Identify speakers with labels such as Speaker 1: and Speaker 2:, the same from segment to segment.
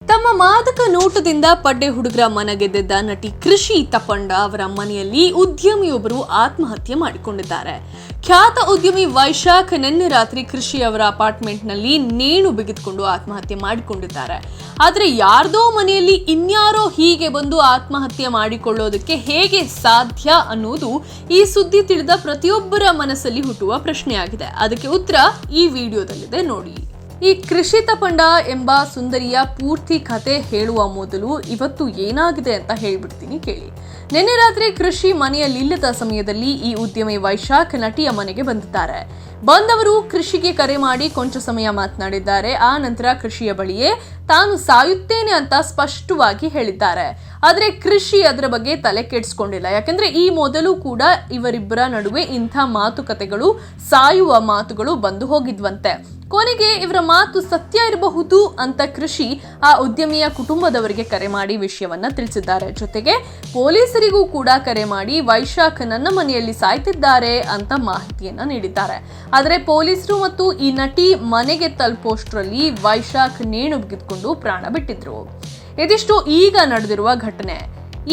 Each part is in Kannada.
Speaker 1: ತಮ್ಮ ಮಾದಕ ನೋಟದಿಂದ ಪಡ್ಡೆ ಹುಡುಗರ ಮನಗೆದ್ದ ನಟಿ ಕೃಷಿ ತಪಂಡ ಅವರ ಮನೆಯಲ್ಲಿ ಉದ್ಯಮಿಯೊಬ್ಬರು ಆತ್ಮಹತ್ಯೆ ಮಾಡಿಕೊಂಡಿದ್ದಾರೆ. ಖ್ಯಾತ ಉದ್ಯಮಿ ವೈಶಾಖ್ ನಿನ್ನೆ ರಾತ್ರಿ ಕೃಷಿ ಅವರ ಅಪಾರ್ಟ್ಮೆಂಟ್ನಲ್ಲಿ ನೇಣು ಬಿಗಿದುಕೊಂಡು ಆತ್ಮಹತ್ಯೆ ಮಾಡಿಕೊಂಡಿದ್ದಾರೆ. ಆದರೆ ಯಾರ್ದೋ ಮನೆಯಲ್ಲಿ ಇನ್ಯಾರೋ ಹೀಗೆ ಬಂದು ಆತ್ಮಹತ್ಯೆ ಮಾಡಿಕೊಳ್ಳೋದಕ್ಕೆ ಹೇಗೆ ಸಾಧ್ಯ ಅನ್ನೋದು ಈ ಸುದ್ದಿ ತಿಳಿದ ಪ್ರತಿಯೊಬ್ಬರ ಮನಸ್ಸಲ್ಲಿ ಹುಟ್ಟುವ ಪ್ರಶ್ನೆಯಾಗಿದೆ. ಅದಕ್ಕೆ ಉತ್ತರ ಈ ವಿಡಿಯೋದಲ್ಲಿದೆ ನೋಡಿ. ಈ ಕೃಷಿ ತಪಂಡ ಎಂಬ ಸುಂದರಿಯ ಪೂರ್ತಿ ಕತೆ ಹೇಳುವ ಮೊದಲು ಇವತ್ತು ಏನಾಗಿದೆ ಅಂತ ಹೇಳ್ಬಿಡ್ತೀನಿ ಕೇಳಿ. ನಿನ್ನೆ ರಾತ್ರಿ ಕೃಷಿ ಮನೆಯಲ್ಲಿಲ್ಲದ ಸಮಯದಲ್ಲಿ ಈ ಉದ್ಯಮಿ ವೈಶಾಖ್ ನಟಿಯ ಮನೆಗೆ ಬಂದಿದ್ದಾರೆ. ಬಂದವರು ಕೃಷಿಗೆ ಕರೆ ಮಾಡಿ ಕೊಂಚ ಸಮಯ ಮಾತನಾಡಿದ್ದಾರೆ. ಆ ನಂತರ ಕೃಷಿಯ ಬಳಿಯೇ ತಾನು ಸಾಯುತ್ತೇನೆ ಅಂತ ಸ್ಪಷ್ಟವಾಗಿ ಹೇಳಿದ್ದಾರೆ. ಆದ್ರೆ ಕೃಷಿ ಅದರ ಬಗ್ಗೆ ತಲೆ ಕೆಡಿಸ್ಕೊಂಡಿಲ್ಲ. ಯಾಕಂದ್ರೆ ಈ ಮೊದಲು ಕೂಡ ಇವರಿಬ್ಬರ ನಡುವೆ ಇಂಥ ಮಾತುಕತೆಗಳು, ಸಾಯುವ ಮಾತುಗಳು ಬಂದು ಹೋಗಿದ್ವಂತೆ. ಕೊನೆಗೆ ಇವರ ಮಾತು ಸತ್ಯ ಇರಬಹುದು ಅಂತ ಕೃಷಿ ಆ ಉದ್ಯಮಿಯ ಕುಟುಂಬದವರಿಗೆ ಕರೆ ಮಾಡಿ ವಿಷಯವನ್ನ ತಿಳಿಸಿದ್ದಾರೆ. ಜೊತೆಗೆ ಪೊಲೀಸರಿಗೂ ಕೂಡ ಕರೆ ಮಾಡಿ ವೈಶಾಖ್ ನನ್ನ ಮನೆಯಲ್ಲಿ ಸಾಯ್ತಿದ್ದಾರೆ ಅಂತ ಮಾಹಿತಿಯನ್ನ ನೀಡಿದ್ದಾರೆ. ಆದರೆ ಪೊಲೀಸರು ಮತ್ತು ಈ ನಟಿ ಮನೆಗೆ ತಲುಪೋಷ್ಟರಲ್ಲಿ ವೈಶಾಖ್ ನೇಣು ಬಿಗಿದುಕೊಂಡು ಪ್ರಾಣ ಬಿಟ್ಟಿದ್ರು. ಇದಿಷ್ಟು ಈಗ ನಡೆದಿರುವ ಘಟನೆ.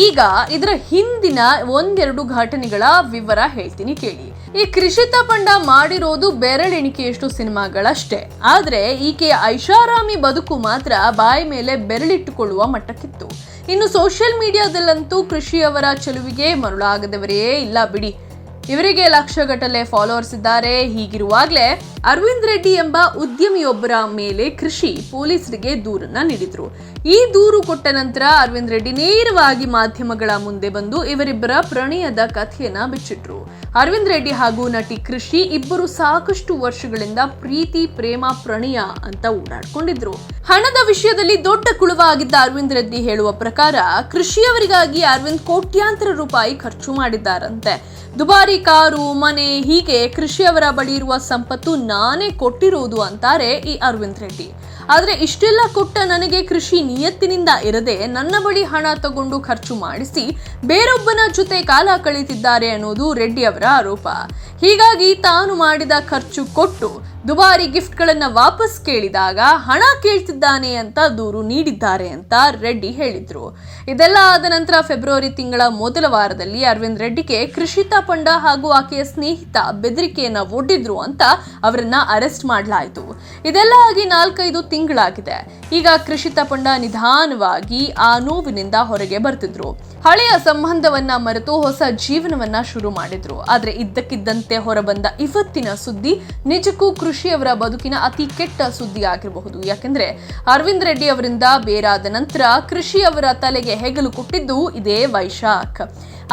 Speaker 1: ಈಗ ಇದರ ಹಿಂದಿನ ಒಂದೆರಡು ಘಟನೆಗಳ ವಿವರ ಹೇಳ್ತೀನಿ ಕೇಳಿ. ಈ ಕೃಷಿ ತಪಂಡ ಮಾಡಿರೋದು ಬೆರಳೆಣಿಕೆಯಷ್ಟು ಸಿನಿಮಾಗಳಷ್ಟೇ. ಆದ್ರೆ ಈಕೆಯ ಐಷಾರಾಮಿ ಬದುಕು ಮಾತ್ರ ಬಾಯಿ ಮೇಲೆ ಬೆರಳಿಟ್ಟುಕೊಳ್ಳುವ ಮಟ್ಟಕ್ಕಿತ್ತು. ಇನ್ನು ಸೋಷಿಯಲ್ ಮೀಡಿಯಾದಲ್ಲಂತೂ ಕೃಷಿಯವರ ಚೆಲುವಿಗೆ ಮರುಳಾಗದವರೇ ಇಲ್ಲ ಬಿಡಿ. ಇವರಿಗೆ ಲಕ್ಷಗಟ್ಟಲೆ ಫಾಲೋವರ್ಸ್ ಇದ್ದಾರೆ. ಹೀಗಿರುವಾಗಲೇ ಅರವಿಂದ್ ರೆಡ್ಡಿ ಎಂಬ ಉದ್ಯಮಿಯೊಬ್ಬರ ಮೇಲೆ ಕೃಷಿ ಪೊಲೀಸರಿಗೆ ದೂರನ್ನ ನೀಡಿದ್ರು. ಈ ದೂರು ಕೊಟ್ಟ ನಂತರ ಅರವಿಂದ್ ರೆಡ್ಡಿ ನೇರವಾಗಿ ಮಾಧ್ಯಮಗಳ ಮುಂದೆ ಬಂದು ಇವರಿಬ್ಬರ ಪ್ರಣಯದ ಕಥೆಯನ್ನ ಬಿಚ್ಚಿಟ್ರು. ಅರವಿಂದ್ ರೆಡ್ಡಿ ಹಾಗೂ ನಟಿ ಕೃಷಿ ಇಬ್ಬರು ಸಾಕಷ್ಟು ವರ್ಷಗಳಿಂದ ಪ್ರೀತಿ, ಪ್ರೇಮ, ಪ್ರಣಯ ಅಂತ ಓಡಾಡ್ಕೊಂಡಿದ್ರು. ಹಣದ ವಿಷಯದಲ್ಲಿ ದೊಡ್ಡ ಕುಳುವಾಗಿದ್ದ ಅರವಿಂದ್ ರೆಡ್ಡಿ ಹೇಳುವ ಪ್ರಕಾರ ಕೃಷಿಯವರಿಗಾಗಿ ಅರವಿಂದ್ ಕೋಟ್ಯಾಂತರ ರೂಪಾಯಿ ಖರ್ಚು ಮಾಡಿದ್ದಾರಂತೆ. ದುಬಾರಿ ಕಾರು, ಮನೆ, ಹೀಗೆ ಕೃಷಿಯವರ ಬಳಿ ಇರುವ ಸಂಪತ್ತು ನಾನೇ ಕೊಟ್ಟಿರೋದು ಅಂತಾರೆ ಈ ಅರವಿಂದ್ ರೆಡ್ಡಿ. ಆದ್ರೆ ಇಷ್ಟೆಲ್ಲ ಕೊಟ್ಟ ನನಗೆ ಕೃಷಿ ನಿಯತ್ತಿನಿಂದ ಇರದೆ ನನ್ನ ಬಳಿ ಹಣ ತಗೊಂಡು ಖರ್ಚು ಮಾಡಿಸಿ ಬೇರೊಬ್ಬನ ಜೊತೆ ಕಾಲ ಕಳೀತಿದ್ದಾರೆ ಅನ್ನೋದು ರೆಡ್ಡಿ ಅವರ ಆರೋಪ. ಹೀಗಾಗಿ ತಾನು ಮಾಡಿದ ಖರ್ಚು ಕೊಟ್ಟು ದುಬಾರಿ ಗಿಫ್ಟ್ಗಳನ್ನ ವಾಪಸ್ ಕೇಳಿದಾಗ ಹಣ ಕೇಳ್ತಿದ್ದಾನೆ ಅಂತ ದೂರು ನೀಡಿದ್ದಾರೆ ಅಂತ ರೆಡ್ಡಿ ಹೇಳಿದ್ರು. ಇದೆಲ್ಲ ಆದ ನಂತರ ಫೆಬ್ರವರಿ ತಿಂಗಳ ಮೊದಲ ವಾರದಲ್ಲಿ ಅರವಿಂದ್ ರೆಡ್ಡಿಗೆ ಕೃಷಿ ತಪಂಡ ಹಾಗೂ ಆಕೆಯ ಸ್ನೇಹಿತ ಬೆದರಿಕೆಯನ್ನ ಒಡ್ಡಿದ್ರು ಅಂತ ಅವರನ್ನ ಅರೆಸ್ಟ್ ಮಾಡಲಾಯಿತು. ಇದೆಲ್ಲ ಆಗಿ 4-5 ತಿಂಗಳಾಗಿದೆ. ಈಗ ಕೃಷಿ ತಪಂಡ ನಿಧಾನವಾಗಿ ಆ ನೋವಿನಿಂದ ಹೊರಗೆ ಬರ್ತಿದ್ರು. ಹಳೆಯ ಸಂಬಂಧವನ್ನ ಮರೆತು ಹೊಸ ಜೀವನವನ್ನ ಶುರು ಮಾಡಿದ್ರು. ಆದ್ರೆ ಇದ್ದಕ್ಕಿದ್ದಂತೆ ಹೊರಬಂದ ಇವತ್ತಿನ ಸುದ್ದಿ ನಿಜಕ್ಕೂ ಕೃಷಿಯವರ ಬದುಕಿನ ಅತಿ ಕೆಟ್ಟ ಸುದ್ದಿ ಆಗಿರಬಹುದು. ಯಾಕೆಂದ್ರೆ ಅರವಿಂದ್ ರೆಡ್ಡಿ ಅವರಿಂದ ಬೇರಾದ ನಂತರ ಕೃಷಿಯವರ ತಲೆಗೆ ಹೆಗಲು ಕೊಟ್ಟಿದ್ದು ಇದೇ ವೈಶಾಖ್.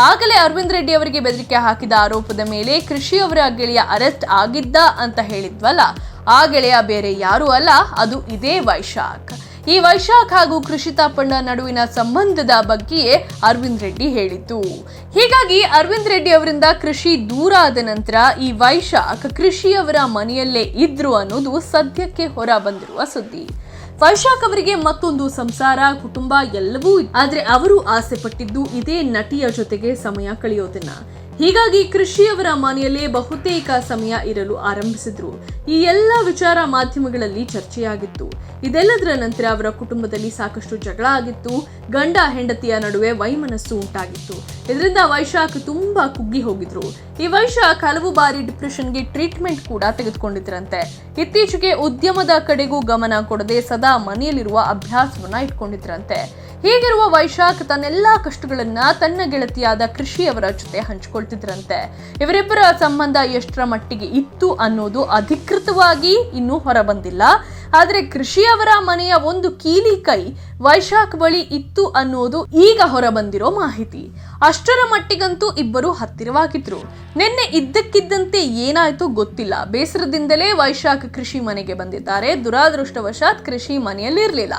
Speaker 1: ಆಗಲೇ ಅರವಿಂದ್ ರೆಡ್ಡಿ ಅವರಿಗೆ ಬೆದರಿಕೆ ಹಾಕಿದ ಆರೋಪದ ಮೇಲೆ ಕೃಷಿಯವರ ಗೆಳೆಯ ಅರೆಸ್ಟ್ ಆಗಿದ್ದ ಅಂತ ಹೇಳಿದ್ವಲ್ಲ, ಆ ಗೆಳೆಯ ಬೇರೆ ಯಾರೂ ಅಲ್ಲ, ಅದು ಇದೇ ವೈಶಾಖ್. ಈ ವೈಶಾಖ್ ಹಾಗೂ ಕೃಷಿ ತಪಂಡ ನಡುವಿನ ಸಂಬಂಧದ ಬಗ್ಗೆಯೇ ಅರವಿಂದ್ ರೆಡ್ಡಿ ಹೇಳಿದ್ದು. ಹೀಗಾಗಿ ಅರವಿಂದ್ ರೆಡ್ಡಿ ಅವರಿಂದ ಕೃಷಿ ದೂರ ಆದ ನಂತರ ಈ ವೈಶಾಖ್ ಕೃಷಿಯವರ ಮನೆಯಲ್ಲೇ ಇದ್ರು ಅನ್ನೋದು ಸದ್ಯಕ್ಕೆ ಹೊರ ಬಂದಿರುವ ಸುದ್ದಿ. ವೈಶಾಖ್ ಅವರಿಗೆ ಮತ್ತೊಂದು ಸಂಸಾರ, ಕುಟುಂಬ ಎಲ್ಲವೂ, ಆದ್ರೆ ಅವರು ಆಸೆ ಪಟ್ಟಿದ್ದು ಇದೇ ನಟಿಯ ಜೊತೆಗೆ ಸಮಯ ಕಳೆಯೋದನ್ನ. ಹೀಗಾಗಿ ಕೃಷಿಯವರ ಮನೆಯಲ್ಲೇ ಬಹುತೇಕ ಸಮಯ ಇರಲು ಆರಂಭಿಸಿದ್ರು. ಈ ಎಲ್ಲ ವಿಚಾರ ಮಾಧ್ಯಮಗಳಲ್ಲಿ ಚರ್ಚೆಯಾಗಿತ್ತು. ಇದೆಲ್ಲದರ ನಂತರ ಅವರ ಕುಟುಂಬದಲ್ಲಿ ಸಾಕಷ್ಟು ಜಗಳ ಆಗಿತ್ತು. ಗಂಡ ಹೆಂಡತಿಯ ನಡುವೆ ವೈಮನಸ್ಸು ಉಂಟಾಗಿತ್ತು. ಇದರಿಂದ ವೈಶಾಖ್ ತುಂಬಾ ಕುಗ್ಗಿ ಹೋಗಿದ್ರು. ಈ ವೈಶಾಖ್ ಹಲವು ಬಾರಿ ಡಿಪ್ರೆಷನ್ಗೆ ಟ್ರೀಟ್ಮೆಂಟ್ ಕೂಡ ತೆಗೆದುಕೊಂಡಿದ್ರಂತೆ. ಇತ್ತೀಚೆಗೆ ಉದ್ಯಮದ ಕಡೆಗೂ ಗಮನ ಕೊಡದೆ ಸದಾ ಮನೆಯಲ್ಲಿರುವ ಅಭ್ಯಾಸವನ್ನ ಇಟ್ಕೊಂಡಿದ್ರಂತೆ. ಹೀಗಿರುವ ವೈಶಾಖ್ ತನ್ನೆಲ್ಲಾ ಕಷ್ಟಗಳನ್ನ ತನ್ನ ಗೆಳತಿಯಾದ ಕೃಷಿಯವರ ಜೊತೆ ಹಂಚಿಕೊಳ್ತಿದ್ರಂತೆ. ಇವರಿಬ್ಬರ ಸಂಬಂಧ ಎಷ್ಟರ ಮಟ್ಟಿಗೆ ಇತ್ತು ಅನ್ನೋದು ಅಧಿಕೃತವಾಗಿ ಇನ್ನೂ ಹೊರಬಂದಿಲ್ಲ. ಆದ್ರೆ ಕೃಷಿಯವರ ಮನೆಯ ಒಂದು ಕೀಲಿ ಕೈ ವೈಶಾಖ್ ಬಳಿ ಇತ್ತು ಅನ್ನೋದು ಈಗ ಹೊರಬಂದಿರೋ ಮಾಹಿತಿ. ಅಷ್ಟರ ಮಟ್ಟಿಗಂತೂ ಇಬ್ಬರು ಹತ್ತಿರವಾಗಿದ್ರು. ನಿನ್ನೆ ಇದ್ದಕ್ಕಿದ್ದಂತೆ ಏನಾಯ್ತು ಗೊತ್ತಿಲ್ಲ. ಬೇಸರದಿಂದಲೇ ವೈಶಾಖ್ ಕೃಷಿ ಮನೆಗೆ ಬಂದಿದ್ದಾರೆ. ದುರಾದೃಷ್ಟವಶಾತ್ ಕೃಷಿ ಮನೆಯಲ್ಲಿರಲಿಲ್ಲ.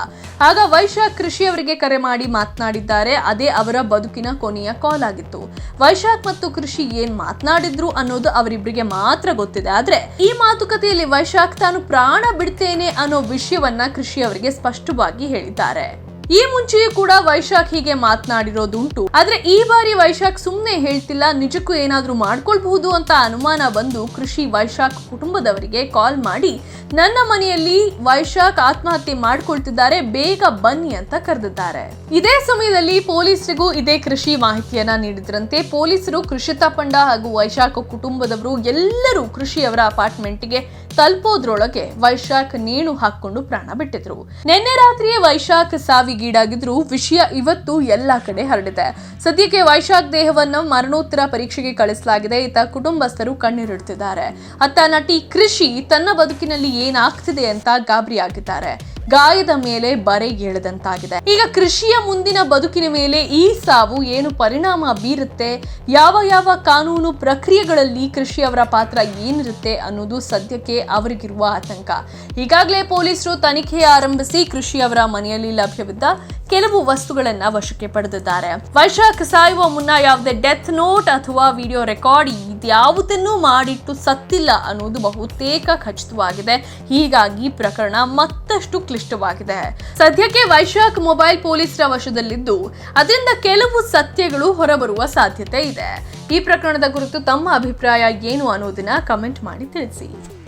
Speaker 1: ಆಗ ವೈಶಾಖ್ ಕೃಷಿಯವರಿಗೆ ಕರೆ ಮಾಡಿ ಮಾತನಾಡಿದ್ದಾರೆ. ಅದೇ ಅವರ ಬದುಕಿನ ಕೊನೆಯ ಕಾಲ್ ಆಗಿತ್ತು. ವೈಶಾಖ್ ಮತ್ತು ಕೃಷಿ ಏನ್ ಮಾತನಾಡಿದ್ರು ಅನ್ನೋದು ಅವರಿಬ್ಬರಿಗೆ ಮಾತ್ರ ಗೊತ್ತಿದೆ. ಆದ್ರೆ ಈ ಮಾತುಕತೆಯಲ್ಲಿ ವೈಶಾಖ್ ತಾನು ಪ್ರಾಣ ಬಿಡ್ತೇನೆ ಅನ್ನೋ ವಿಷಯವನ್ನ ಕೃಷಿ ಅವರಿಗೆ ಸ್ಪಷ್ಟವಾಗಿ ಹೇಳಿದ್ದಾರೆ. ಈ ಮುಂಚೆಯೂ ಕೂಡ ವೈಶಾಖ್ ಹೀಗೆ ಮಾತನಾಡಿರೋದುಂಟು. ಆದ್ರೆ ಈ ಬಾರಿ ವೈಶಾಖ್ ಸುಮ್ನೆ ಹೇಳ್ತಿಲ್ಲ, ನಿಜಕ್ಕೂ ಏನಾದ್ರೂ ಮಾಡ್ಕೊಳ್ಬಹುದು ಅಂತ ಅನುಮಾನ ಬಂದು ಕೃಷಿ ವೈಶಾಖ್ ಕುಟುಂಬದವರಿಗೆ ಕಾಲ್ ಮಾಡಿ ನನ್ನ ಮನೆಯಲ್ಲಿ ವೈಶಾಖ್ ಆತ್ಮಹತ್ಯೆ ಮಾಡ್ಕೊಳ್ತಿದ್ದಾರೆ, ಬೇಗ ಬನ್ನಿ ಅಂತ ಕರೆದಿದ್ದಾರೆ. ಇದೇ ಸಮಯದಲ್ಲಿ ಪೊಲೀಸರಿಗೂ ಇದೇ ಕೃಷಿ ಮಾಹಿತಿಯನ್ನ ನೀಡಿದ್ರಂತೆ. ಪೊಲೀಸರು ಕೃಷಿ ತಪ್ಪಂಡ ಹಾಗೂ ವೈಶಾಖ್ ಕುಟುಂಬದವರು ಎಲ್ಲರೂ ಕೃಷಿಯವರ ಅಪಾರ್ಟ್ಮೆಂಟ್ಗೆ ತಲುಪೋದ್ರೊಳಗೆ ವೈಶಾಖ್ ನೇಣು ಹಾಕೊಂಡು ಪ್ರಾಣ ಬಿಟ್ಟಿದ್ರು. ನಿನ್ನೆ ರಾತ್ರಿಯೇ ವೈಶಾಖ್ ಸಾವಿಗೀಡಾಗಿದ್ರು. ವಿಷಯ ಇವತ್ತು ಎಲ್ಲಾ ಕಡೆ ಹರಡಿದೆ. ಸದ್ಯಕ್ಕೆ ವೈಶಾಖ್ ದೇಹವನ್ನು ಮರಣೋತ್ತರ ಪರೀಕ್ಷೆಗೆ ಕಳಿಸಲಾಗಿದೆ. ಈತ ಕುಟುಂಬಸ್ಥರು ಕಣ್ಣೀರಿಡುತ್ತಿದ್ದಾರೆ. ಅತ್ತ ನಟಿ ಕೃಷಿ ತನ್ನ ಬದುಕಿನಲ್ಲಿ ಏನಾಗ್ತಿದೆ ಅಂತ ಗಾಬರಿಯಾಗಿದ್ದಾರೆ. ಗಾಯದ ಮೇಲೆ ಬರೆ ಎಳೆದಂತಾಗಿದೆ. ಈಗ ಕೃಷಿಯ ಮುಂದಿನ ಬದುಕಿನ ಮೇಲೆ ಈ ಸಾವು ಏನು ಪರಿಣಾಮ ಬೀರುತ್ತೆ, ಯಾವ ಕಾನೂನು ಪ್ರಕ್ರಿಯೆಗಳಲ್ಲಿ ಕೃಷಿಯವರ ಪಾತ್ರ ಏನಿರುತ್ತೆ ಅನ್ನೋದು ಸದ್ಯಕ್ಕೆ ಅವರಿಗಿರುವ ಆತಂಕ. ಈಗಾಗಲೇ ಪೊಲೀಸರು ತನಿಖೆ ಆರಂಭಿಸಿ ಕೃಷಿಯವರ ಮನೆಯಲ್ಲಿ ಲಭ್ಯವಿದ್ದ ಕೆಲವು ವಸ್ತುಗಳನ್ನ ವಶಕ್ಕೆ ಪಡೆದಿದ್ದಾರೆ. ವೈಶಾಖ್ ಸಾಯುವ ಮುನ್ನ ಯಾವುದೇ ಡೆತ್ ನೋಟ್ ಅಥವಾ ವಿಡಿಯೋ ರೆಕಾರ್ಡ್ ಇದ್ಯಾವುದನ್ನು ಮಾಡಿಟ್ಟು ಸತ್ತಿಲ್ಲ ಅನ್ನೋದು ಬಹುತೇಕ ಖಚಿತವಾಗಿದೆ. ಹೀಗಾಗಿ ಪ್ರಕರಣ ಮತ್ತಷ್ಟು ಕ್ಲಿಷ್ಟವಾಗಿದೆ. ಸದ್ಯಕ್ಕೆ ವೈಶಾಖ್ ಮೊಬೈಲ್ ಪೊಲೀಸರ ವಶದಲ್ಲಿದ್ದು ಅದರಿಂದ ಕೆಲವು ಸತ್ಯಗಳು ಹೊರಬರುವ ಸಾಧ್ಯತೆ ಇದೆ. ಈ ಪ್ರಕರಣದ ಕುರಿತು ತಮ್ಮ ಅಭಿಪ್ರಾಯ ಏನು ಅನ್ನೋದನ್ನ ಕಮೆಂಟ್ ಮಾಡಿ ತಿಳಿಸಿ.